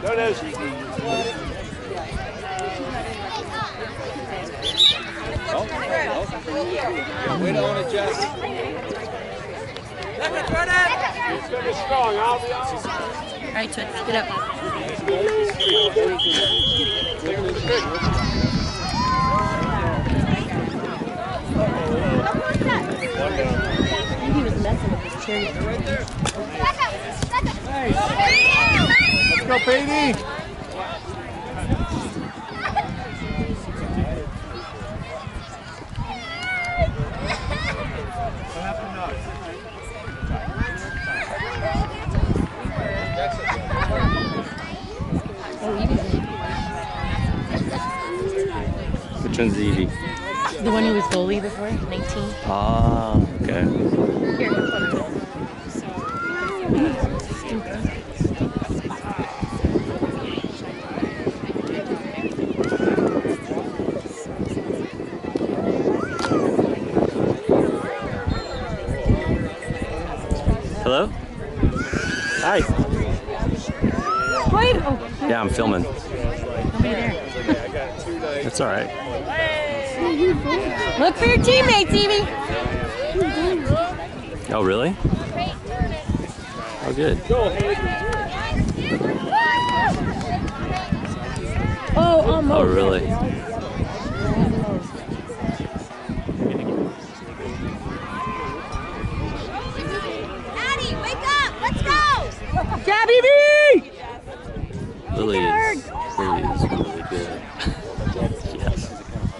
There it is. Wait on it, Jess. It's going to be strong, I'll be honest. All right, Toots, get up. He was messing with his chair. Let's go, Petey. Which one's Evie? The one who was goalie before, 19. Ah, okay. Here, have fun with Hello? Hi. Wait! Oh, Yeah, I'm filming. nobody there. That's all right. Look for your teammates, Evie. Oh, really? Oh, good. Oh, almost. Oh, really? Addie, wake up! Let's go! Jab, Evie! Lily is really good. Yes.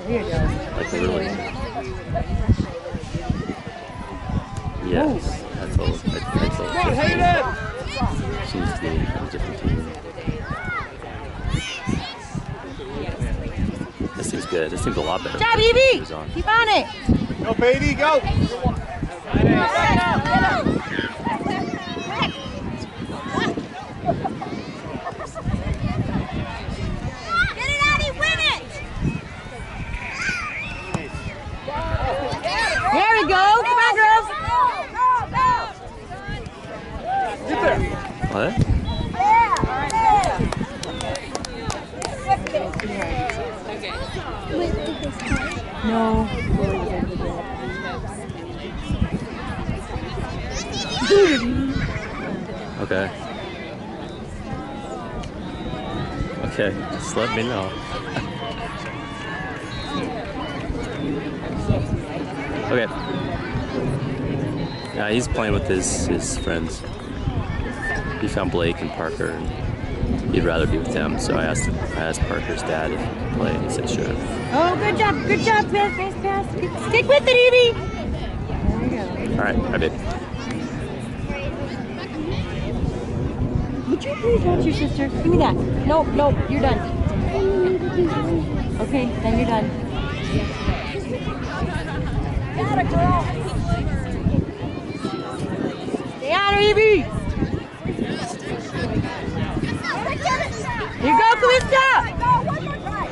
There you go. Like really. Yes. That's all. That's all. She's the different team. This seems good. This seems a lot better. Jab, Evie! Keep on it. Go, Petey, go. There we go. Come on, girls. Get there. What? No. Okay. Okay. Just let me know. Okay. Yeah, he's playing with his friends. He found Blake and Parker, and he'd rather be with them. So I asked Parker's dad if he'd play, and he said sure. Oh, good job, nice pass. Stick with it, Evie. There we go. All right, bye, babe. Would you please watch your sister? Give me that. Nope, you're done. Okay, then you're done. Got it, girl. Stay on her, Evie. Here you go, Calista. Go, one more try.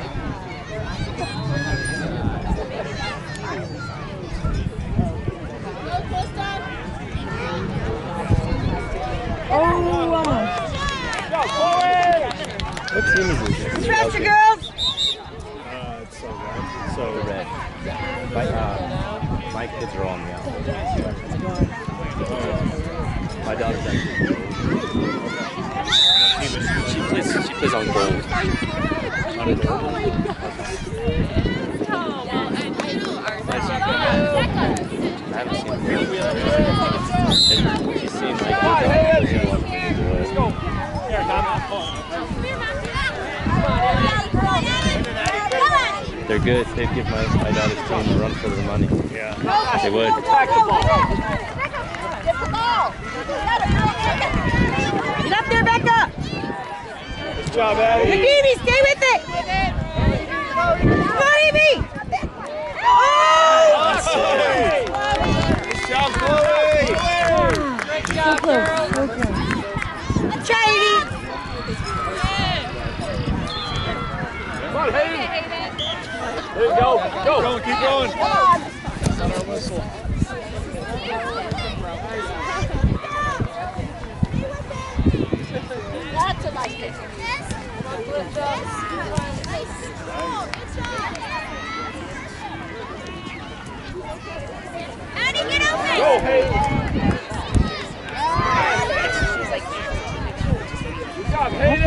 Oh, almost. Go, Chloe. What team is this? Faster, girls. It's so red. So Red. My kids are all on the outside. My daughter's actually. She plays on gold. I haven't seen her. She seems like let's go. Here, they're good. They'd give my daughter's team a run for their money. Yeah. They would. Attack the ball. Get the ball. Get up there, Becca. Good job, Addie. Good, Evie, stay with it. Come on, Evie. Oh! Good job, Chloe. So close, so close. Try, Evie. Come on, Hayden. There you go. Go. Keep going. That's on our whistle. That's a nice Addie, get open! Go, Haley! Good job, Haley!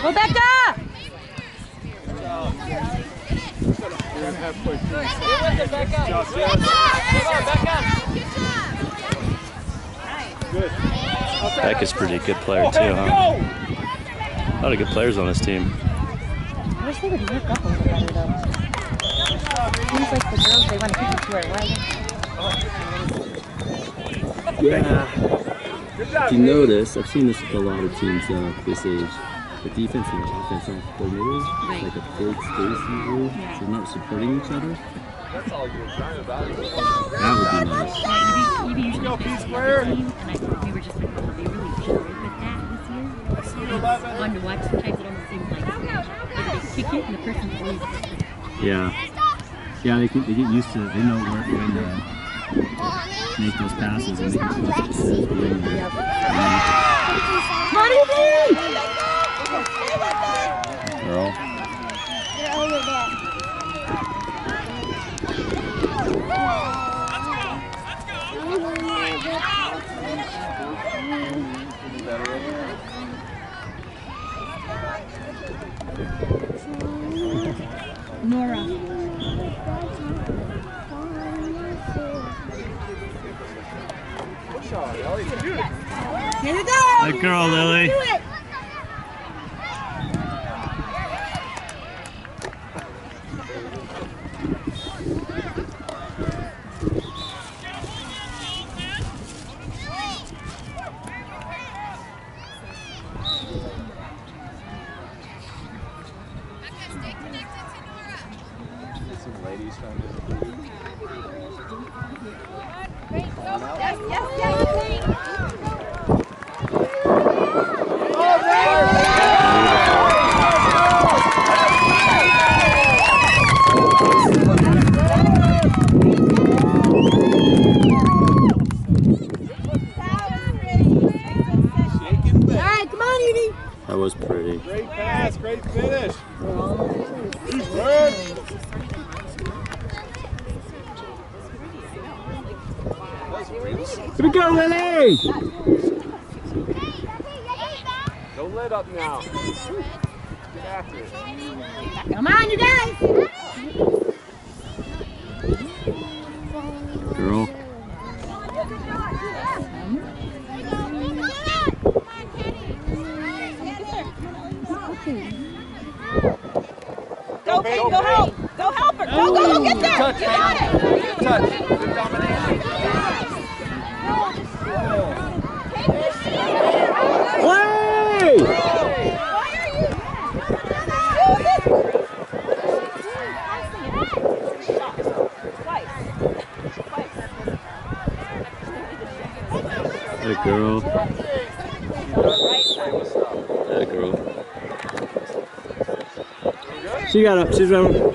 Go, Becca! Good. Becca's a pretty good player too, huh? A lot of good players on this team. I wish they would work up a little better, though. Seems like the girls, they want to keep it to our way. Yeah. Good job, If you notice, I've seen this with a lot of teams this age. The defense and the offense aren't coordinated. It's like a big space usually, so they're not supporting each other. That's all you're trying about. That would be nice. Yeah, maybe Let's go, P-square. and I thought we were just like, oh, they really struggled with that this year. It's fun to watch. Sometimes it almost seems like they kick it and the person's always. Yeah. Yeah, they get used to it. They know when to make those passes and make it close to girl. Get over there. Nora. Good shot, Ellie. Shoot it. Here we go! Good girl, Lily. Do it! Some ladies trying to That was pretty. Great pass, great finish. Here we go, Lily! Don't let up now. Get after it. Come on, you guys! Girl. Go, Kate, go help! Go help her! Go, get there! touch, You got it! good touch. Good domination. That girl. That girl. She got up. She's running.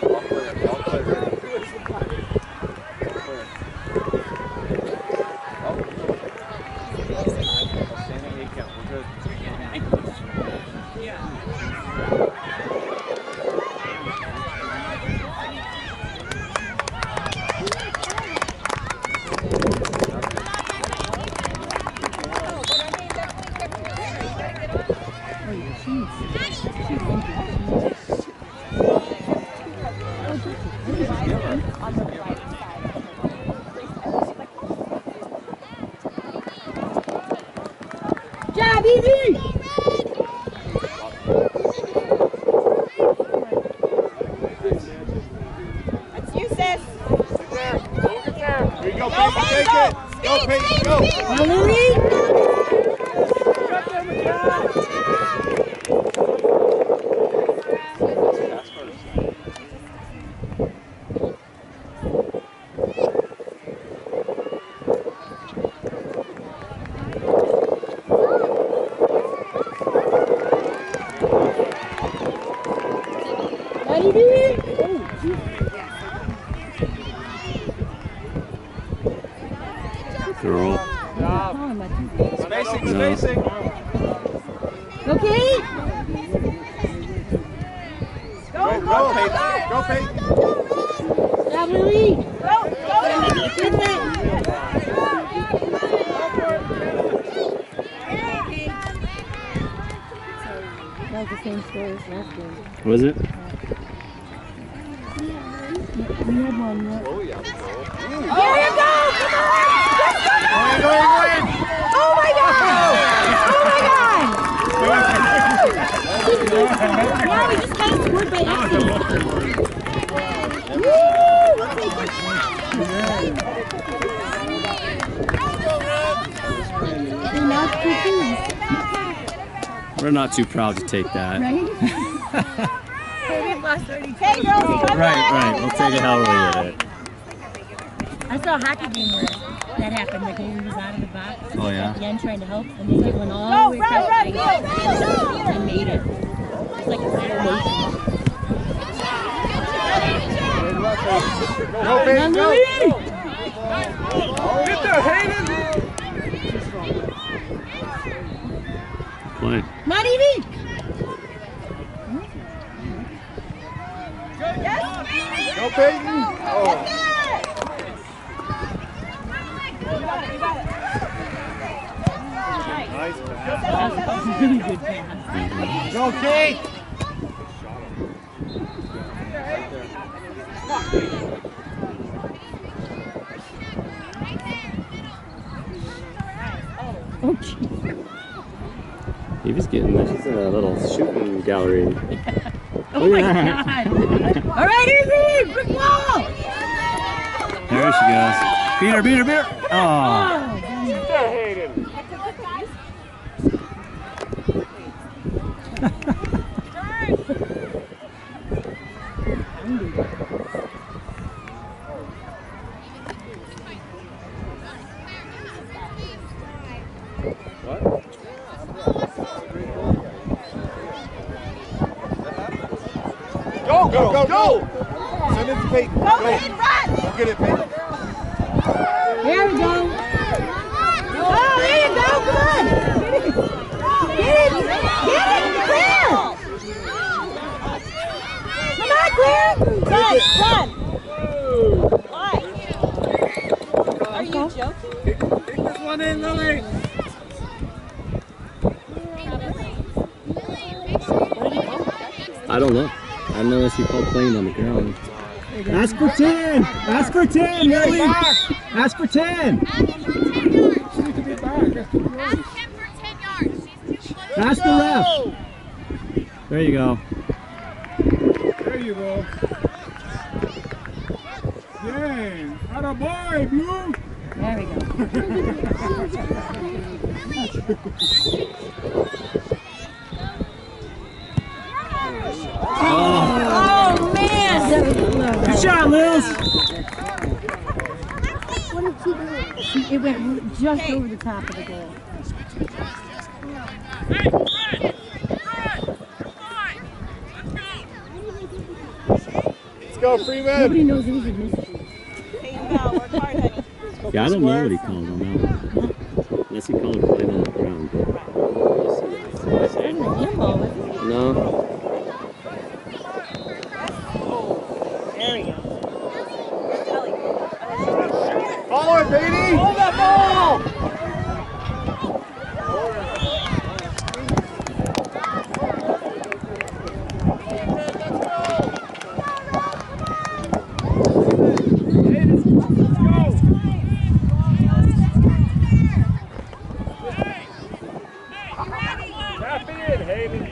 Job, easy! That's you, sis. Sit there. Hold it there. There you go, Peyton. Take it. Go, Peyton. Go. Come on, Lily! Girl. Spacing, spacing. Okay? Go, Peyton. Go, Peyton. Stop, Lily. Get that. That was the same score as last game. Was it? We had one, yeah. Oh, yeah. Here you go! Come on! Oh my God! Oh my God! Yeah, we just got scored by accident. Woo! We'll take it. We're not confused. We're not too proud to take that. Hey, girls, come Right. We'll take it how we get it. I saw a hockey game where that happened. The goalie was out of the box. Oh, yeah? Again, trying to help, and they went all the way across the ice and made it. It's like a slow motion. Go, Peyton, go. Get there, Hayden. Play. Not even! Go, Peyton. Oh. Nice pass. Really good pass. Go, Kate. Oh, jeez. He was getting this. She's in a little shooting gallery. Oh my God! All right, easy! Brick wall! There she goes. Beat her. Oh. Get there, Hayden. Go! Send it to Peyton. Go, Peyton, run! Go get it, Peyton. There we go. Oh, there you go. Come on. Get it. Claire. Come on, Claire. Run. Why? Are you joking? Take this one in, Lily. I don't know. I don't know unless he called playing on the ground. Ask for 10! Ask for 10, Lily! Ask for 10! Ask the ref! There you go. There you go. Dang! Atta boy, Blue! There we go. Oh, man! Good shot, Lils! What did she do? It went just over the top of the goal. Let's go, Freeman! Nobody knows it was a mystery. Yeah, I don't know what he called on that one. Unless he called it playing on the ground. No. Follow it, baby! Hold that ball! Tap in, Hayden.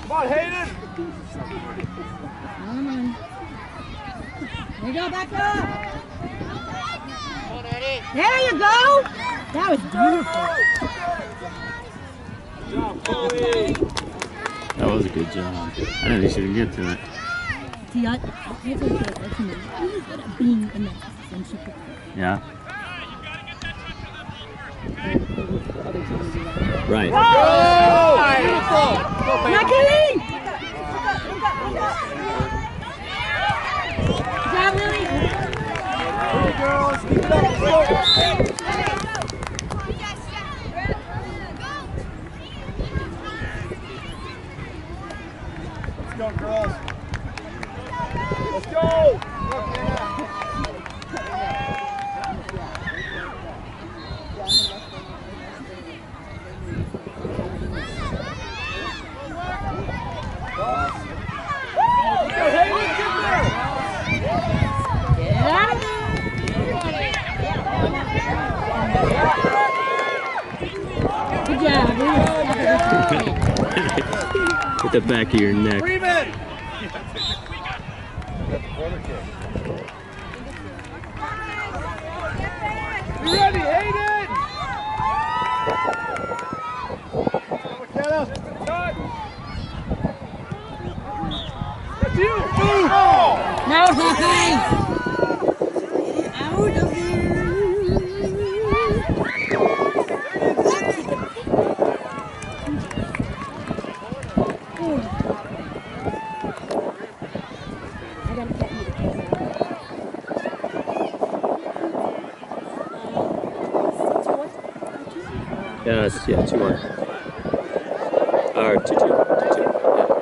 Come on, Hayden! Come on. There you go, back up! Come on, Eddie. There you go. That was beautiful. That was a good job. I didn't think she would get to it. See, I told you that to me. She was good at being in that when she picked it. Yeah. Other teams do that. Right. Lucky! Good job, Lily. Hey, girls, keep it up. Let's go. Let's go, girls. Let's go. Good job, With the back of your neck. Freeman! You ready, Hayden? McKenna. That's you. Oh! No, Hawkeye. Out of here. I gotta get you the camera. Yes, yeah, 2-1. Or 2-2. 2-2.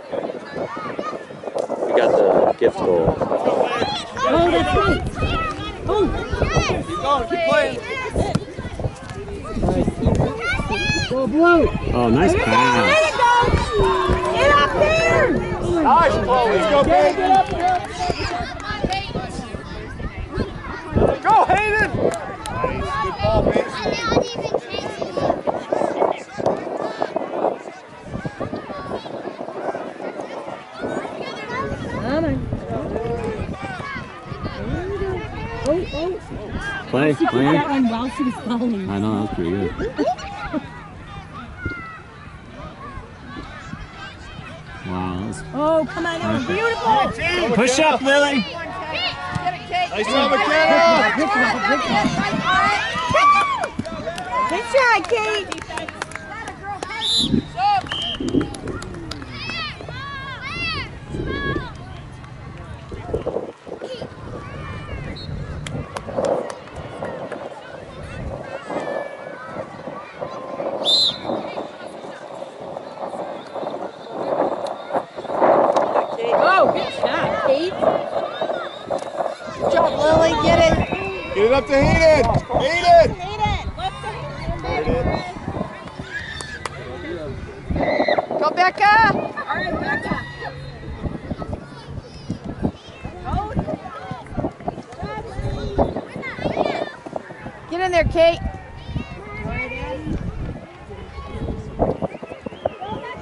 Yeah. We got the gift goal. Oh, that's right. Oh. Keep going, keep playing. Go blue. Oh, nice There pass. you go. Get up there. Nice, Chloe. Let's go, baby. Get up there. Go, Hayden. Nice. Good ball, baby. Come on. Oh. Play, She did play. that one while she was falling. I know, that was pretty good. Wow, that was Oh, come on. That was beautiful. push up, Lily. Nice job, McKenna. Good shot, Kate. Oh, good shot, Kate. Good job, Lily. Get it. Get it up to Hayden. Hayden. There it is. Go, Becca. Get in there, Kate.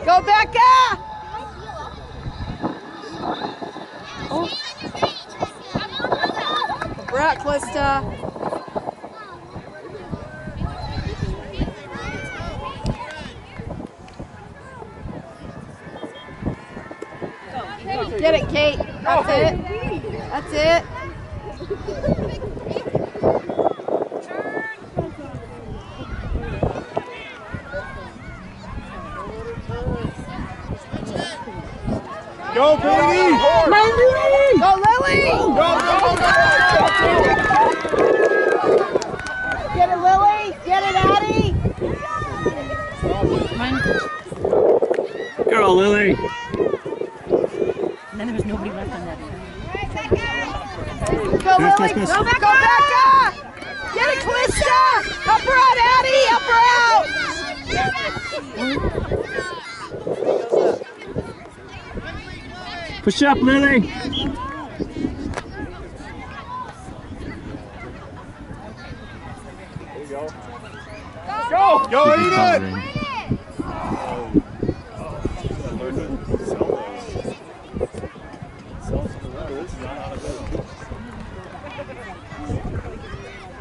Go, Becca. Oh. Brett, Clista. Get it, Kate. That's it. That's it. Go, Katie. My Lily. Go, Lily. Go. Get it, Lily. Get it, Addie. Girl, Lily. And then there was nobody left on that. Go, Lily. Go, Becca. Get it, Calista. Help her out, Addie. Help her out. Push up, Lily. Go, Hayden.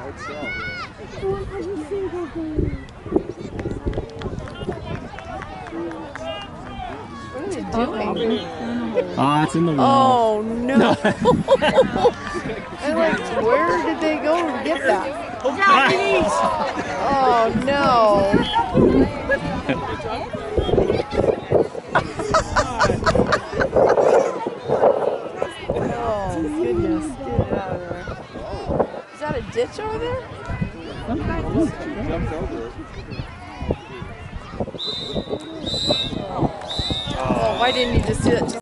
Hard sell. What are they doing? Ah, it's in the wall. Oh no! And like, where did they go to get that? Oh no! Oh goodness! Get it out of there. Is that a ditch over there? Jumped over it. Oh, why didn't you just do it?